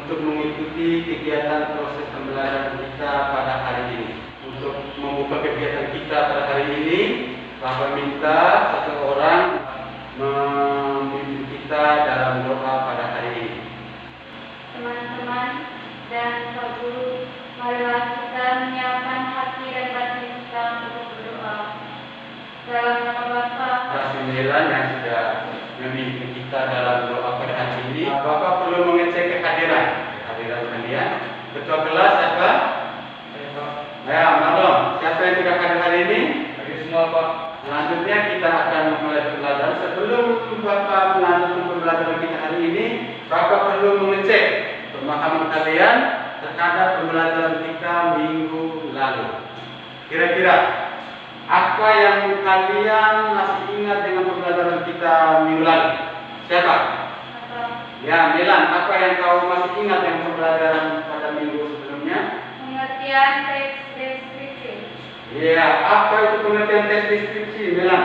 untuk mengikuti kegiatan proses pembelajaran kita pada hari ini. Untuk membuka kegiatan kita pada hari ini, Bapak minta satu orang memimpin kita dalam doa pada hari ini. Teman-teman dan Pak Guru, marilah kita menyiapkan hati dan batin kita untuk berdoa. Dalam nama Bapa, Sembilan yang sudah memimpin kita dalam doa pada hari ini. Bapak perlu mengecek kehadiran kalian. Ketua kelas siapa? Ya, Madam. Siapa yang sudah hadir hari ini? Hadir semua, Pak. Selanjutnya kita akan mulai pembelajaran. Sebelum Bapak melanjutkan pembelajaran kita hari ini, Bapak perlu mengecek pemahaman kalian terhadap pembelajaran kita minggu lalu. Kira-kira apa yang kalian masih ingat dengan pembelajaran kita minggu lalu? Siapa? Ya, Milan. Apa yang kau masih ingat dengan pembelajaran pada minggu sebelumnya? pengertian teks deskripsi. Ya, apa itu pengertian teks deskripsi, Milan?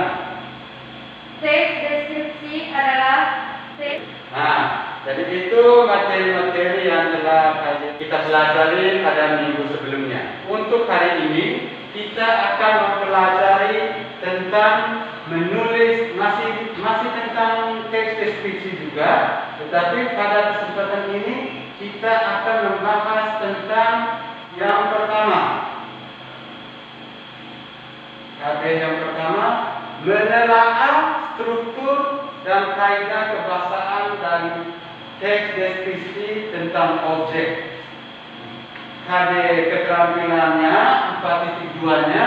Teks deskripsi adalah teks. Nah, jadi itu materi-materi yang telah kita pelajari pada minggu sebelumnya. Untuk hari ini, kita akan mempelajari tentang menulis, masih tentang teks deskripsi juga, tetapi pada kesempatan ini kita akan membahas tentang yang pertama. Yang pertama, menelaah struktur dan kaidah kebahasaan dan teks deskripsi tentang objek. KD keterampilannya 4.2-nya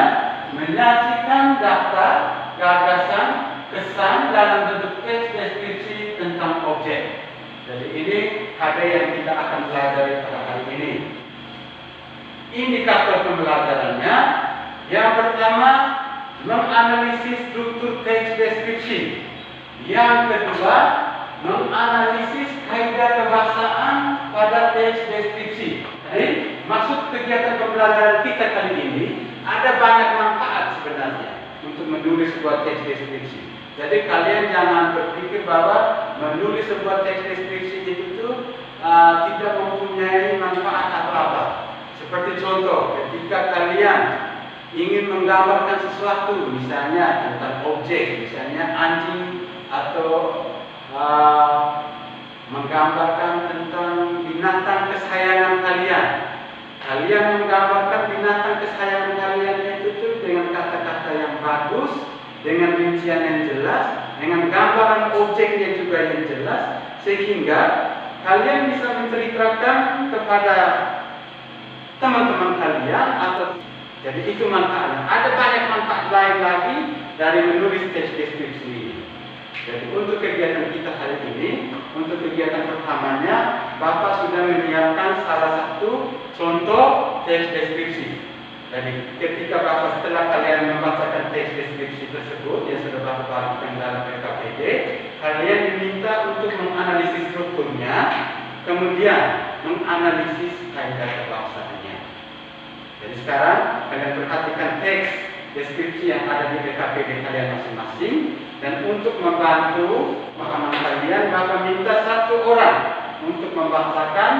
menyajikan daftar gagasan kesan dalam bentuk teks deskripsi tentang objek. Jadi ini KD yang kita akan pelajari pada hari ini. Indikator pembelajarannya yang pertama, menganalisis struktur teks deskripsi. Yang kedua, menganalisis kaidah kebahasaan pada teks deskripsi. Jadi, maksud kegiatan pembelajaran kita kali ini ada banyak manfaat sebenarnya untuk menulis sebuah teks deskripsi. Jadi kalian jangan berpikir bahwa menulis sebuah teks deskripsi itu tidak mempunyai manfaat atau apa. Seperti contoh, ketika kalian ingin menggambarkan sesuatu, misalnya tentang objek, misalnya anjing, atau menggambarkan tentang binatang kesayangan kalian. Kalian menggambarkan binatang kesayangan kalian itu dengan kata-kata yang bagus, dengan rincian yang jelas, dengan gambaran objeknya juga yang jelas, sehingga kalian bisa menceritakan kepada teman-teman kalian atau jadi itu manfaatnya. Ada banyak manfaat lain lagi dari menulis teks deskripsi ini. Jadi untuk kegiatan kita hari ini, untuk kegiatan pertamanya, Bapak sudah menyiapkan salah satu contoh teks deskripsi. Jadi ketika Bapak setelah kalian membacakan teks deskripsi tersebut yang sudah Bapak lakukan dalam PKPD, kalian diminta untuk menganalisis strukturnya, kemudian menganalisis kaidah kebahasaannya. Jadi sekarang kalian perhatikan teks deskripsi yang ada di PKPD kalian masing-masing. Dan untuk membantu pemahaman kalian, Bapak minta satu orang untuk membacakan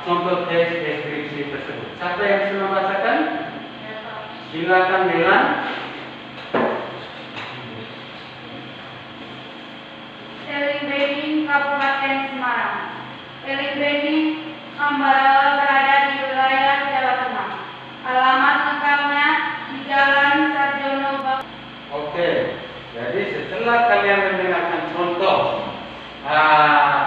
contoh teks deskripsi tersebut. Siapa yang bisa membacakan? Silakan Milan. Eling Bening, Kabupaten Semarang. Eling Bening, Ambarawa berada di wilayah Jawa Tengah. Alamat lengkapnya di Jalan Sarjono Bak. Oke. Jadi setelah kalian mendengarkan contoh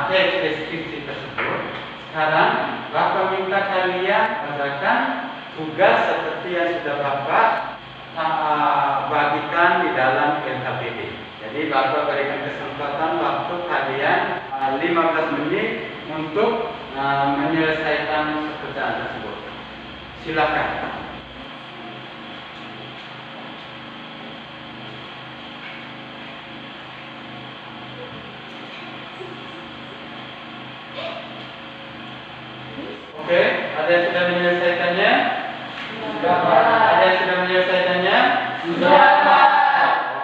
teks deskripsi tersebut, sekarang Bapak minta kalian bacakan tugas seperti yang sudah Bapak bagikan di dalam LKPD. Jadi Bapak berikan kesempatan waktu kalian 15 menit untuk menyelesaikan pekerjaan tersebut. Silakan. Oke, ada yang sudah menyelesaikannya? Sudah. Ada yang sudah menyelesaikannya? Sudah.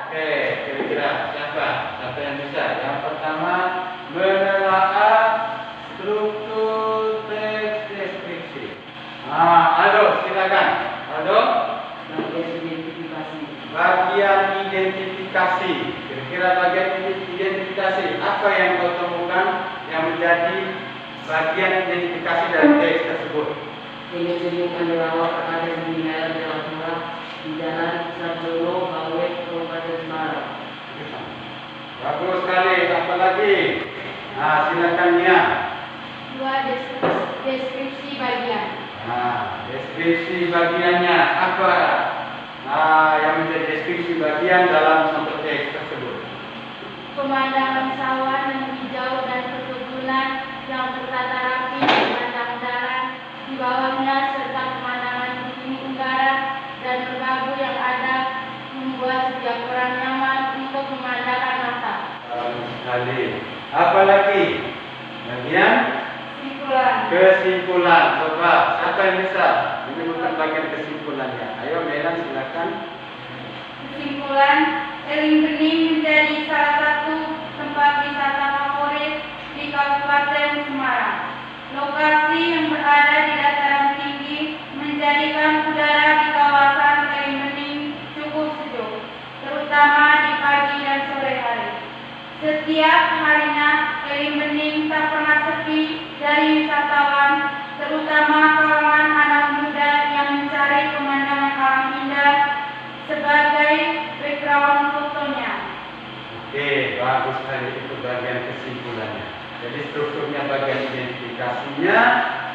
Oke, kira-kira siapa yang bisa? Yang pertama, menelaah struktur Aldo, silakan. Aldo. Bagian identifikasi. Bagian identifikasi. Kira-kira bagian identifikasi apa yang kau temukan yang menjadi bagian identifikasi dari teks tersebut? Ini adalah Akademi Wilayah Jawa Tengah di Jalan Sarjono, Bawe, Kabupaten Semarang. Bagus sekali. Apa lagi? Silakan Nia. 2. Deskripsi bagian. Deskripsi bagiannya apa? Yang menjadi deskripsi bagian dalam satu teks tersebut. Pemandangan sawah yang hijau dan perkebunan yang tertata rapi sepanjang jalan di bawahnya serta pemandangan bumi tenggara dan merbabu yang ada membuat setiap orang nyaman untuk memandangkan mata. Bagus sekali. Apa lagi? Bagian kesimpulan. Coba siapa yang bisa menyebutkan bagian kesimpulannya? Ayo Melan, silakan. Kesimpulan, Eling Bening menjadi salah satu tempat wisata favorit di Kabupaten Semarang. Lokasi yang berada di dataran tinggi menjadikan udara di kawasan Eling Bening cukup sejuk, terutama di pagi dan sore hari. Setiap harinya Eling Bening tak pernah sepi dari wisatawan, terutama kalangan anak muda yang mencari pemandangan alam indah sebagai background fotonya. Oke, bagus sekali itu bagian kesimpulannya. Jadi strukturnya bagian identifikasinya,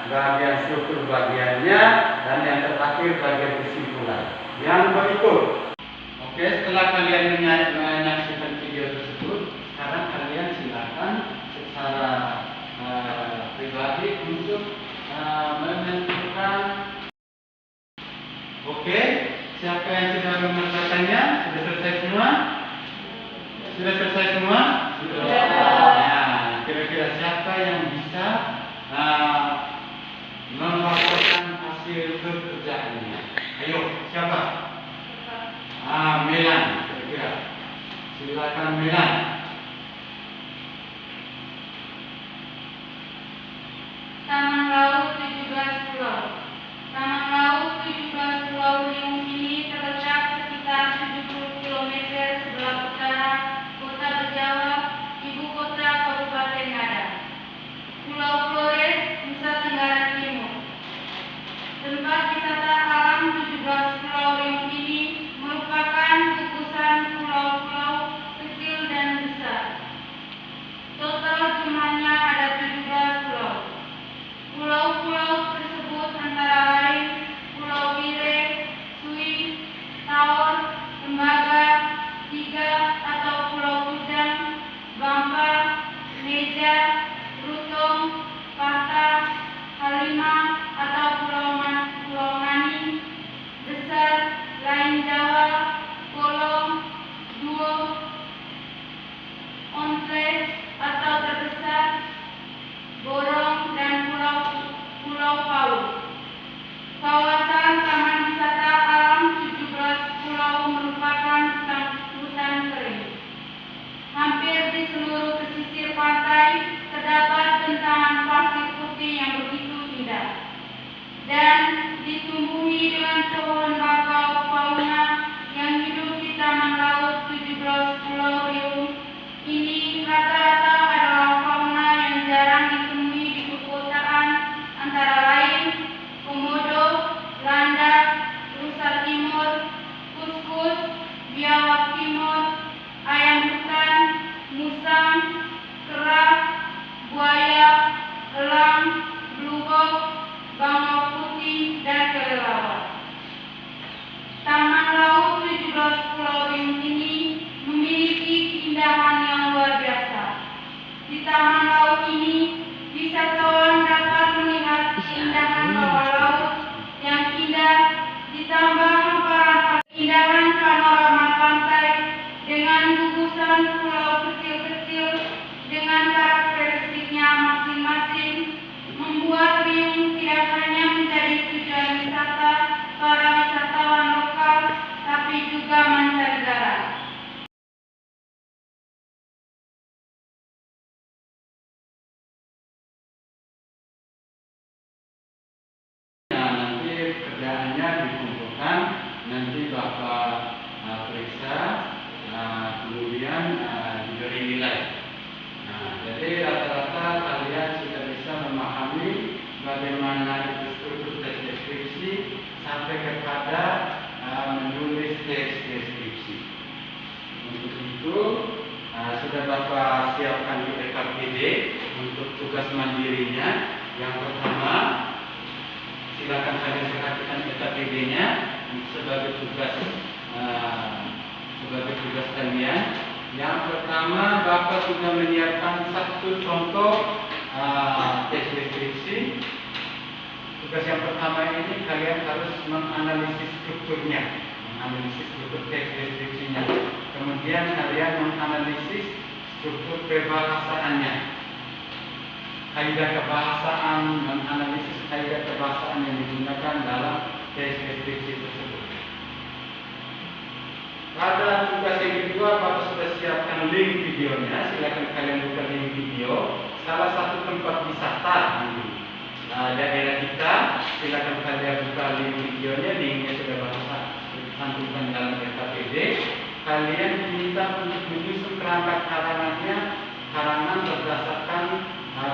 bagian struktur bagiannya, dan yang terakhir bagian kesimpulan. Yang berikut. Oke, setelah kalian menyaksikan video tersebut, sekarang kalian silakan secara pribadi untuk menentukan. Oke, siapa yang sudah mengerjakannya? Sudah selesai semua? Sudah selesai semua? Sudah. Kira-kira siapa yang bisa melaporkan hasil pekerjaannya? Ayo, siapa? Melan, kira-kira. Silakan Melan. Taman Laut 17 Pulau. Taman Laut 17 Pulau Riung ini terletak sekitar 70 km sebelah utara Kota Berjawa, ibu kota Kabupaten Ngada, Pulau Flores, Nusa Tenggara Timur. Tempat wisata alam 17 Pulau Riung ini merupakan gugusan pulau-pulau kecil dan besar. Total jumlahnya ada 17 pulau. Pulau-pulau tersebut antara lain Pulau Bire, Sui, Taor, Tembaga, Tiga atau Pulau Kujang, Bampa, Meja, Rutong, Pata, Halima atau Pulau Mani, Besar, Lain Jawa, Kolong, Duo, Ontle atau terbesar, Borong, dan Pulau Palu. Kawasan Taman Wisata Alam 17 Pulau merupakan hutan kering. Hampir di seluruh pesisir pantai terdapat bentangan pasir putih yang begitu indah dan ditumbuhi dengan pohon bakau fauna yang hidup di Taman Laut 17 Pulau Riung ini rata-rata adalah fauna yang jarang ditemui di perkotaan, antara lain komodo, landak, rusa timur, kuskus, biawak timur, ayam hutan, musang, kera, buaya, elang, blugok, bangau putih, dan kelelawar. Taman Laut 17 Pulau Riung ini semuanya dikumpulkan, nanti Bapak periksa, kemudian diberi nilai. Nah, jadi rata-rata kalian sudah bisa memahami bagaimana itu struktur teks deskripsi sampai kepada menulis teks deskripsi. Untuk itu sudah Bapak siapkan di RKPD untuk tugas mandirinya. Yang pertama, silakan kalian perhatikan RKPD-nya sebagai tugas kalian. Yang pertama, Bapak sudah menyiapkan satu contoh teks deskripsi. Tugas yang pertama ini kalian harus menganalisis strukturnya, menganalisis struktur teks deskripsinya. Kemudian kalian menganalisis struktur kebahasaannya, kaidah kebahasaan, menganalisis kaidah kebahasaan yang digunakan dalam teks deskripsi tersebut. Pada tugas yang kedua, Bapak sudah siapkan link videonya. Silakan kalian buka link video. Salah satu tempat wisata di daerah kita. Silakan kalian buka link videonya. Linknya sudah Bapak cantumkan dalam RKPD. Kalian diminta untuk menyusun kerangka karangan berdasarkan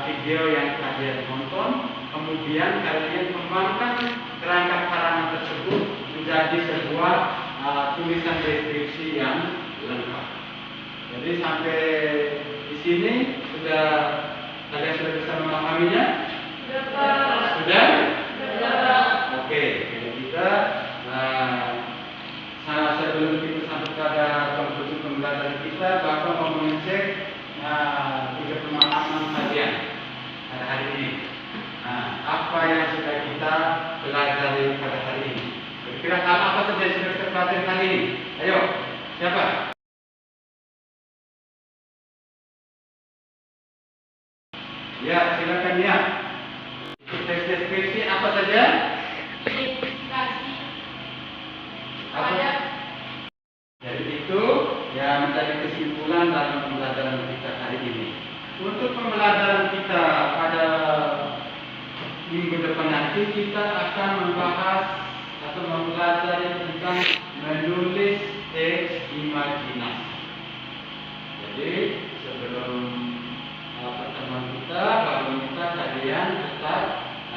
video yang kalian tonton. Kemudian kalian kembangkan kerangka karangan tersebut menjadi sebuah tulisan deskripsi yang lengkap. Jadi sampai di sini kalian sudah bisa memahaminya? Sudah? Oke. Jadi kita sebelum kita sampai pada konklusi pembelajaran kita, Bapak mau mengecek tiga pemahaman kalian pada hari ini. Apa yang sudah kita pelajari pada hari ini? Kira-kira apa saja yang sudah kita pelajari hari ini? Ayo, siapa? Ya, silakan ya. Teks deskripsi apa saja? Identifikasi. Apa? Jadi itu ya menjadi kesimpulan dalam pembelajaran kita hari ini. Untuk pembelajaran kita pada minggu depan nanti kita akan membahas atau mempelajari tentang menulis teks imajinasi. Jadi sebelum pertemuan kita, kita kalian tetap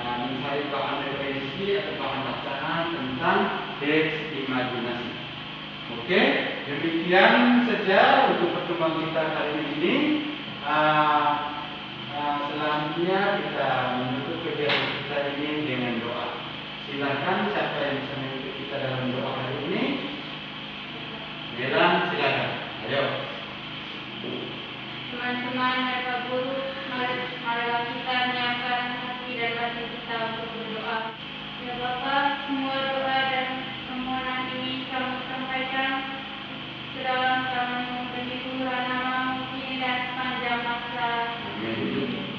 mencari bahan referensi atau bahan bacaan tentang teks imajinasi. Oke, demikian saja untuk pertemuan kita kali ini. Selanjutnya kita menutup kegiatan kita ini dengan doa. Silakan siapa yang bisa mengikuti kita dalam doa hari ini? Melan, silakan. Ayo. Teman-teman dan Pak Guru, marilah kita menyiapkan hati dan hati kita untuk berdoa. Ya Bapak, semua doa dan permohonan ini kami sampaikan sedalam kami memberi Tuhan nama kini dan sepanjang masa.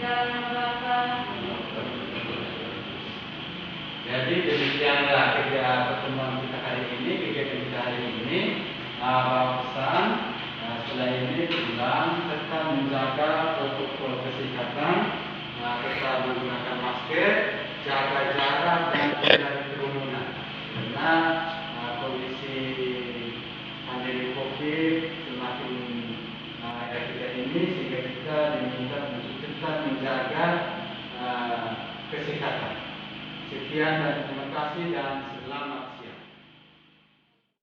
Dalam nama Bapa. Jadi demikianlah pertemuan kita hari ini, kegiatan kita hari ini. Pesan setelah ini pulang tetap menjaga protokol kesehatan, tetap menggunakan masker, jaga jarak dan hindari kerumunan. Karena kondisi pandemi COVID semakin kita ini sehingga kita diminta untuk tetap menjaga kesehatan. Sekian dan terima kasih dan